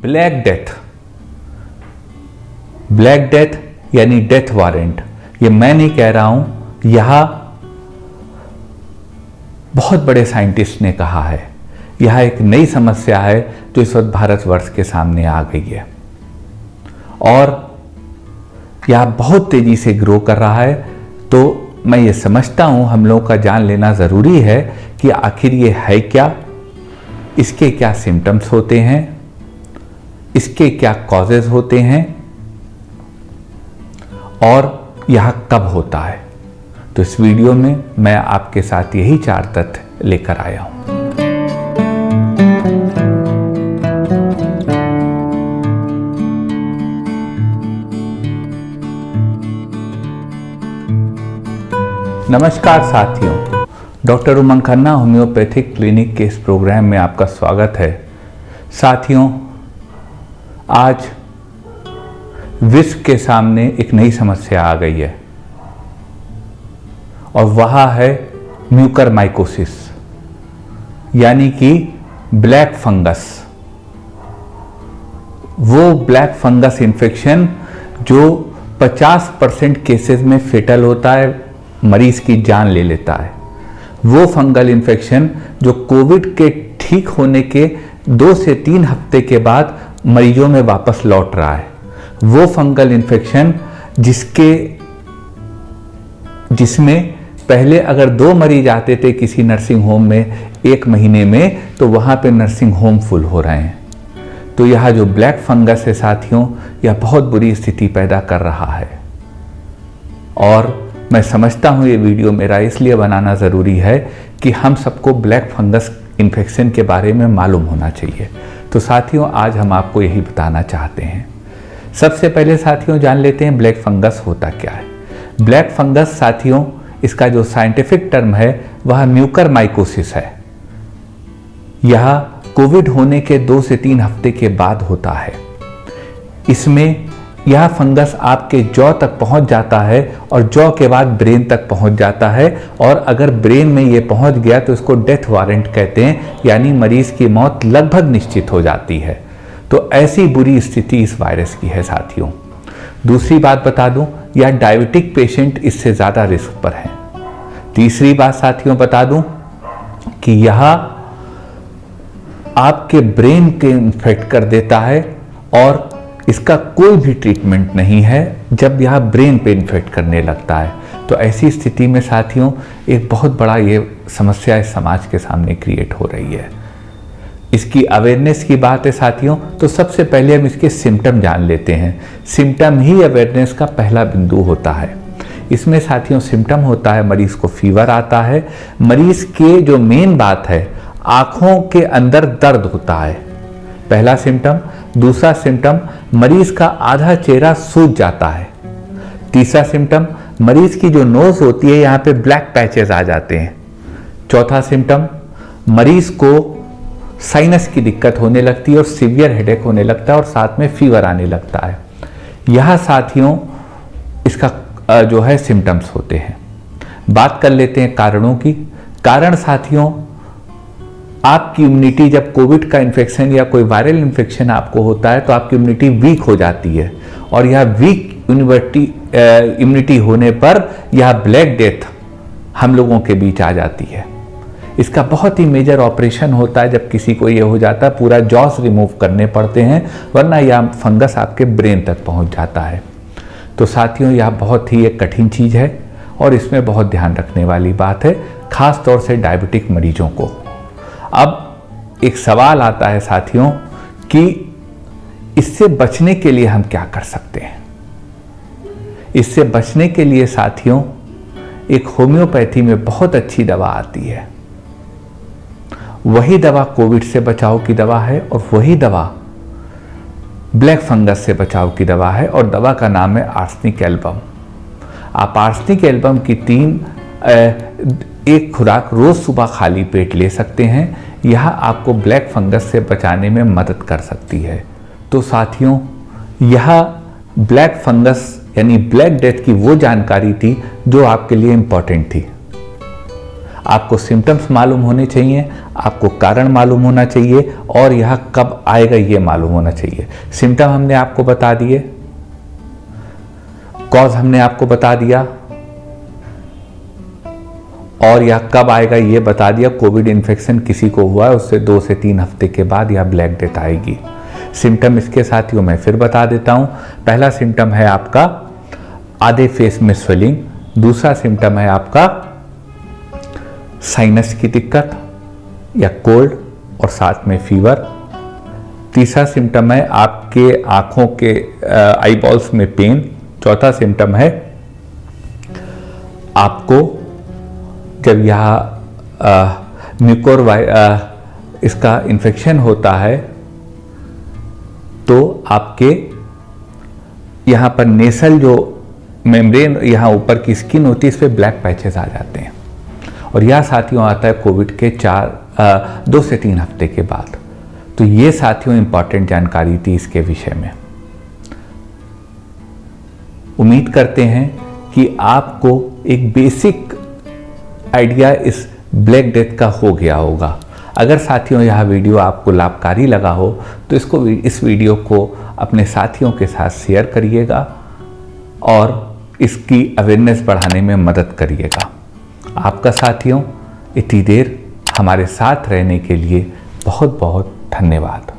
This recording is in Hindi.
ब्लैक डेथ यानी डेथ वारंट, ये मैं नहीं कह रहा हूं, यह बहुत बड़े साइंटिस्ट ने कहा है। यह एक नई समस्या है जो इस वक्त भारतवर्ष के सामने आ गई है और यह बहुत तेजी से ग्रो कर रहा है। तो मैं ये समझता हूं हम लोगों का जान लेना ज़रूरी है कि आखिर ये है क्या, इसके क्या सिम्टम्स होते हैं, इसके क्या कॉजेज होते हैं और यह कब होता है। तो इस वीडियो में मैं आपके साथ यही 4 तथ्य लेकर आया हूं। नमस्कार साथियों, डॉक्टर उमंग खन्ना होम्योपैथिक क्लिनिक के इस प्रोग्राम में आपका स्वागत है। साथियों, आज विश्व के सामने एक नई समस्या आ गई है और वह है म्यूकरमाइकोसिस यानी कि ब्लैक फंगस। वो ब्लैक फंगस इन्फेक्शन जो 50% केसेस में फेटल होता है, मरीज की जान ले लेता है। वो फंगल इन्फेक्शन जो कोविड के ठीक होने के 2 से 3 हफ्ते के बाद मरीजों में वापस लौट रहा है। वो फंगल इन्फेक्शन जिसमें पहले अगर 2 मरीज आते थे किसी नर्सिंग होम में 1 महीने में, तो वहाँ पे नर्सिंग होम फुल हो रहे हैं। तो यह जो ब्लैक फंगस है साथियों, यह बहुत बुरी स्थिति पैदा कर रहा है और मैं समझता हूँ ये वीडियो मेरा इसलिए बनाना ज़रूरी है कि हम सबको ब्लैक फंगस इन्फेक्शन के बारे में मालूम होना चाहिए। तो साथियों, आज हम आपको यही बताना चाहते हैं। सबसे पहले साथियों जान लेते हैं ब्लैक फंगस होता क्या है। ब्लैक फंगस साथियों, इसका जो साइंटिफिक टर्म है वह म्यूकरमाइकोसिस है। यह कोविड होने के 2 से 3 हफ्ते के बाद होता है। इसमें यह फंगस आपके जॉ तक पहुंच जाता है और जॉ के बाद ब्रेन तक पहुंच जाता है और अगर ब्रेन में यह पहुंच गया तो इसको डेथ वारंट कहते हैं, यानी मरीज की मौत लगभग निश्चित हो जाती है। तो ऐसी बुरी स्थिति इस वायरस की है साथियों। दूसरी बात बता दूं, यह डायबिटिक पेशेंट इससे ज़्यादा रिस्क पर है। तीसरी बात साथियों बता दूं कि यह आपके ब्रेन के इन्फेक्ट कर देता है और इसका कोई भी ट्रीटमेंट नहीं है जब यह ब्रेन पे इन्फेक्ट करने लगता है। तो ऐसी स्थिति में साथियों एक बहुत बड़ा ये समस्या इस समाज के सामने क्रिएट हो रही है। इसकी अवेयरनेस की बात है साथियों, तो सबसे पहले हम इसके सिम्टम जान लेते हैं। सिम्टम ही अवेयरनेस का पहला बिंदु होता है। इसमें साथियों सिम्टम होता है, मरीज को फीवर आता है, मरीज के जो मेन बात है आंखों के अंदर दर्द होता है, पहला सिम्टम। दूसरा सिम्टम, मरीज का आधा चेहरा सूज जाता है। तीसरा सिम्टम, मरीज की जो नोज होती है यहाँ पे ब्लैक पैचेस आ जाते हैं। चौथा सिम्टम, मरीज को साइनस की दिक्कत होने लगती है और सीवियर हेडेक होने लगता है और साथ में फीवर आने लगता है। यह साथियों इसका जो है सिम्टम्स होते हैं। बात कर लेते हैं कारणों की। कारण साथियों, आपकी इम्यूनिटी, जब कोविड का इन्फेक्शन या कोई वायरल इन्फेक्शन आपको होता है तो आपकी इम्यूनिटी वीक हो जाती है और यह वीक इम्यूनिटी होने पर यह ब्लैक डेथ हम लोगों के बीच आ जाती है। इसका बहुत ही मेजर ऑपरेशन होता है जब किसी को ये हो जाता है, पूरा जॉस रिमूव करने पड़ते हैं, वरना यह फंगस आपके ब्रेन तक पहुंच जाता है। तो साथियों यह बहुत ही एक कठिन चीज़ है और इसमें बहुत ध्यान रखने वाली बात है, खास तौर से डायबिटिक मरीजों को। अब एक सवाल आता है साथियों कि इससे बचने के लिए हम क्या कर सकते हैं। इससे बचने के लिए साथियों एक होम्योपैथी में बहुत अच्छी दवा आती है। वही दवा कोविड से बचाव की दवा है और वही दवा ब्लैक फंगस से बचाव की दवा है और दवा का नाम है आर्सेनिक एल्बम। आप आर्सेनिक एल्बम की 1 खुराक रोज सुबह खाली पेट ले सकते हैं। यह आपको ब्लैक फंगस से बचाने में मदद कर सकती है। तो साथियों यह ब्लैक फंगस यानी ब्लैक डेथ की वो जानकारी थी जो आपके लिए इंपॉर्टेंट थी। आपको सिम्टम्स मालूम होने चाहिए, आपको कारण मालूम होना चाहिए और यह कब आएगा ये मालूम होना चाहिए। सिम्टम हमने आपको बता दिए, कॉज हमने आपको बता दिया और यह कब आएगा ये बता दिया। कोविड इन्फेक्शन किसी को हुआ है उससे 2 से 3 हफ्ते के बाद यह ब्लैक डेथ आएगी। सिम्टम इसके साथियों मैं फिर बता देता हूं। पहला सिम्टम है आपका आधे फेस में स्वेलिंग, दूसरा सिम्टम है आपका साइनस की दिक्कत या कोल्ड और साथ में फीवर, तीसरा सिम्टम है आपके आंखों के आई बॉल्स में पेन, चौथा सिम्टम है आपको जब यह म्यूकोर इसका इन्फेक्शन होता है तो आपके यहाँ पर नेसल जो मेम्ब्रेन यहाँ ऊपर की स्किन होती है इस पर ब्लैक पैचेस आ जाते हैं और यह साथियों आता है कोविड के 2 से 3 हफ्ते के बाद। तो ये साथियों इंपॉर्टेंट जानकारी थी इसके विषय में। उम्मीद करते हैं कि आपको एक बेसिक आइडिया इस ब्लैक डेथ का हो गया होगा। अगर साथियों यह वीडियो आपको लाभकारी लगा हो तो इस वीडियो को अपने साथियों के साथ शेयर करिएगा और इसकी अवेयरनेस बढ़ाने में मदद करिएगा। आपका साथियों इतनी देर हमारे साथ रहने के लिए बहुत बहुत धन्यवाद।